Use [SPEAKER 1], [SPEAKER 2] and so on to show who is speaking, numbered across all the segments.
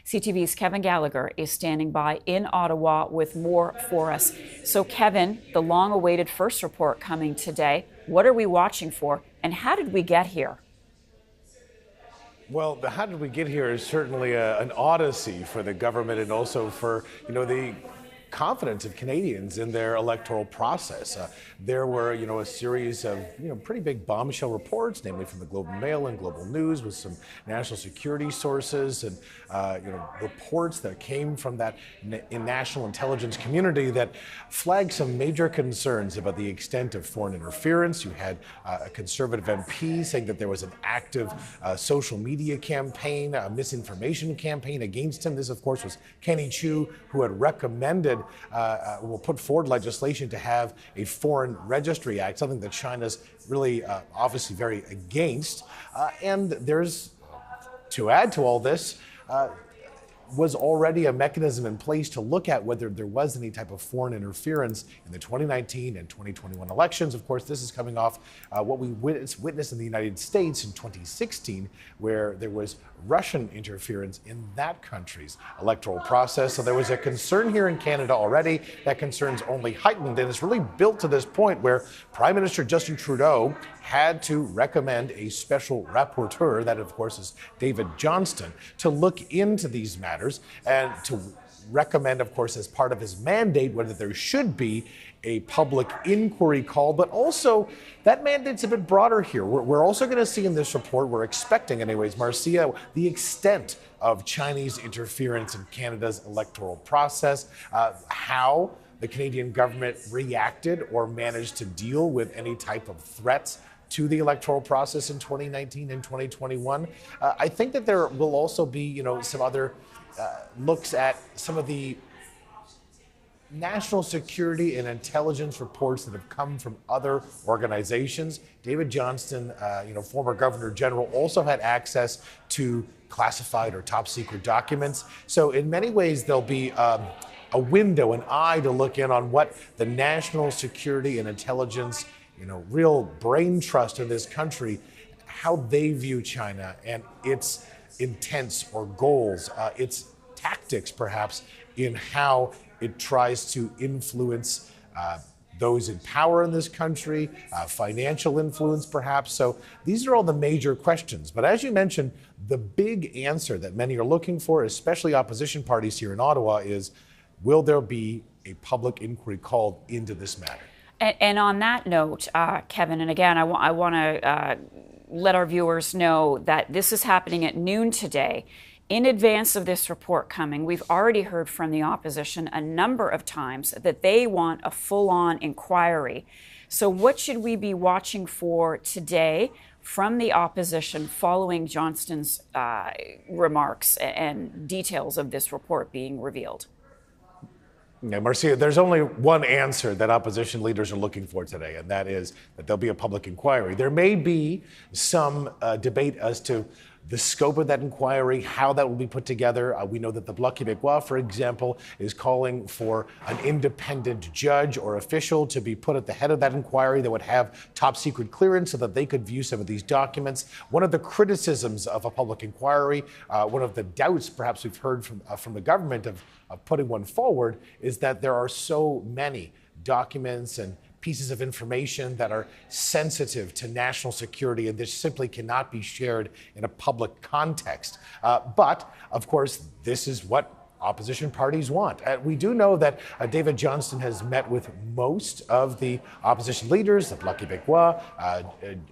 [SPEAKER 1] CTV's Kevin Gallagher is standing by in Ottawa with more for us. So, Kevin, the long-awaited first report coming today. What are we watching for, and how did we get here?
[SPEAKER 2] Well, the how did we get here is certainly an odyssey for the government and also for, the confidence of Canadians in their electoral process. There were, a series of, pretty big bombshell reports, namely from the Globe and Mail and Global News with some national security sources and, reports that came from that national intelligence community that flagged some major concerns about the extent of foreign interference. You had a Conservative MP saying that there was an active social media campaign, a misinformation campaign against him. This, of course, was Kenny Chu, who had recommended will put forward legislation to have a foreign registry act, something that China's really obviously very against. And there's, to add to all this, was already a mechanism in place to look at whether there was any type of foreign interference in the 2019 and 2021 elections. Of course, this is coming off what we witnessed in the United States in 2016, where there was Russian interference in that country's electoral process. So there was a concern here in Canada already. That concern's only heightened, and it's really built to this point where Prime Minister Justin Trudeau had to recommend a special rapporteur, that of course is David Johnston, to look into these matters and to recommend, of course, as part of his mandate, whether there should be a public inquiry call. But also, that mandate's a bit broader here. We're also going to see in this report, we're expecting anyways, Marcia, the extent of Chinese interference in Canada's electoral process, how the Canadian government reacted or managed to deal with any type of threats to the electoral process in 2019 and 2021. I think that there will also be, some other looks at some of the national security and intelligence reports that have come from other organizations. David Johnston, former Governor General, also had access to classified or top secret documents. So in many ways, there'll be a window, an eye to look in on what the national security and intelligence, real brain trust in this country, how they view China and its intents or goals, its tactics perhaps in how it tries to influence those in power in this country, financial influence perhaps. So these are all the major questions. But as you mentioned, the big answer that many are looking for, especially opposition parties here in Ottawa, is will there be a public inquiry called into this matter?
[SPEAKER 1] And on that note, Kevin, and again, I want to let our viewers know that this is happening at noon today. In advance of this report coming, we've already heard from the opposition a number of times that they want a full-on inquiry. So what should we be watching for today from the opposition following Johnston's remarks and details of this report being revealed?
[SPEAKER 2] Yeah, Marcia, there's only one answer that opposition leaders are looking for today, and that is that there'll be a public inquiry. There may be some debate as to the scope of that inquiry, how that will be put together. We know that the Bloc Québécois, for example, is calling for an independent judge or official to be put at the head of that inquiry that would have top secret clearance so that they could view some of these documents. One of the criticisms of a public inquiry, one of the doubts perhaps we've heard from the government of putting one forward, is that there are so many documents and pieces of information that are sensitive to national security, and this simply cannot be shared in a public context. But, of course, this is what opposition parties want. We do know that David Johnston has met with most of the opposition leaders, the Bloc Québécois,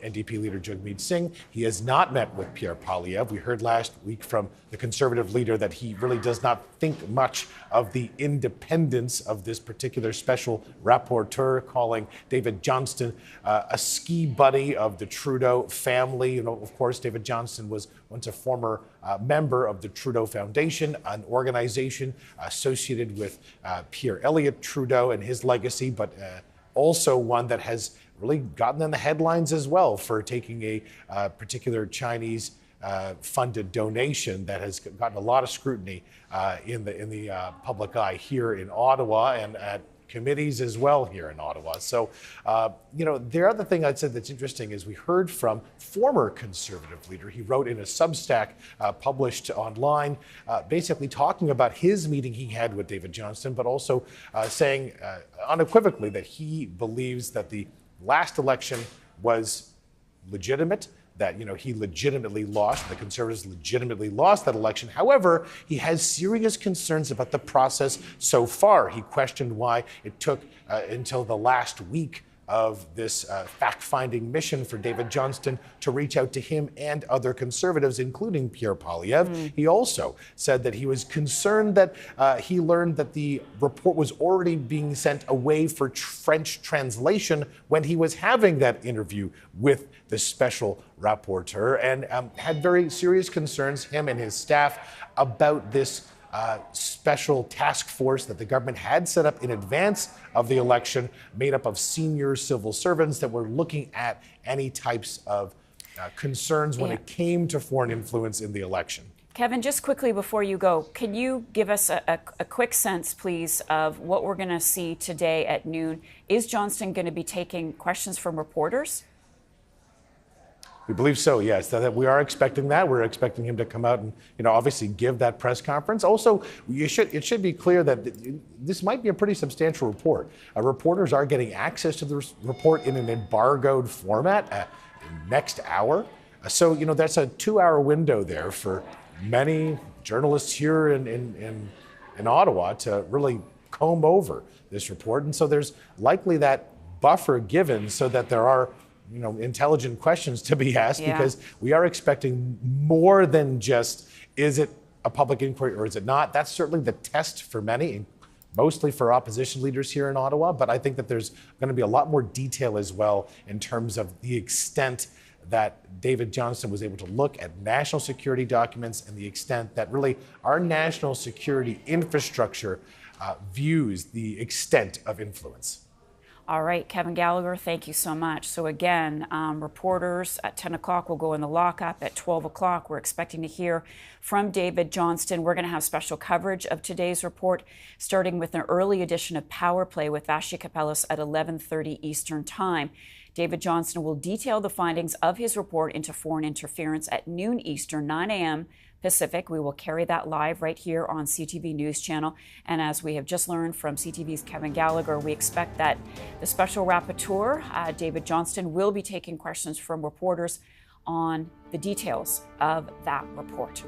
[SPEAKER 2] NDP leader Jagmeet Singh. He has not met with Pierre Poilievre. We heard last week from the Conservative leader that he really does not think much of the independence of this particular special rapporteur, calling David Johnston a ski buddy of the Trudeau family. Of course, David Johnston was once a former member of the Trudeau Foundation, an organization associated with Pierre Elliott Trudeau and his legacy, but also one that has really gotten in the headlines as well for taking a particular Chinese funded donation that has gotten a lot of scrutiny in the public eye here in Ottawa and at committees as well here in Ottawa. So, the other thing I'd say that's interesting is we heard from former Conservative leader. He wrote in a Substack published online, basically talking about his meeting he had with David Johnston, but also saying unequivocally that he believes that the last election was legitimate, that he legitimately lost, the Conservatives legitimately lost that election. However, he has serious concerns about the process so far. He questioned why it took until the last week of this fact-finding mission for David Johnston to reach out to him and other Conservatives, including Pierre Poilievre. He also said that he was concerned that he learned that the report was already being sent away for French translation when he was having that interview with the special rapporteur, and had very serious concerns, him and his staff, about this special task force that the government had set up in advance of the election, made up of senior civil servants that were looking at any types of concerns when it came to foreign influence in the election.
[SPEAKER 1] Kevin, just quickly before you go, can you give us a quick sense, please, of what we're going to see today at noon? Is Johnston going to be taking questions from reporters?
[SPEAKER 2] We believe so, yes. That we are expecting that. We're expecting him to come out and, obviously give that press conference. Also, it should be clear that this might be a pretty substantial report. Reporters are getting access to the report in an embargoed format next hour. So, that's a 2-hour window there for many journalists here in Ottawa to really comb over this report. And so there's likely that buffer given so that there are intelligent questions to be asked, because we are expecting more than just, is it a public inquiry or is it not? That's certainly the test for many, mostly for opposition leaders here in Ottawa. But I think that there's going to be a lot more detail as well in terms of the extent that David Johnston was able to look at national security documents and the extent that really our national security infrastructure views the extent of influence.
[SPEAKER 1] All right, Kevin Gallagher, thank you so much. So again, reporters at 10 o'clock will go in the lockup. At 12 o'clock, we're expecting to hear from David Johnston. We're going to have special coverage of today's report, starting with an early edition of Power Play with Vashti Kapelos at 11:30 Eastern Time. David Johnston will detail the findings of his report into foreign interference at noon Eastern, 9 a.m. Pacific. We will carry that live right here on CTV News Channel. And as we have just learned from CTV's Kevin Gallagher, we expect that the special rapporteur, David Johnston, will be taking questions from reporters on the details of that report.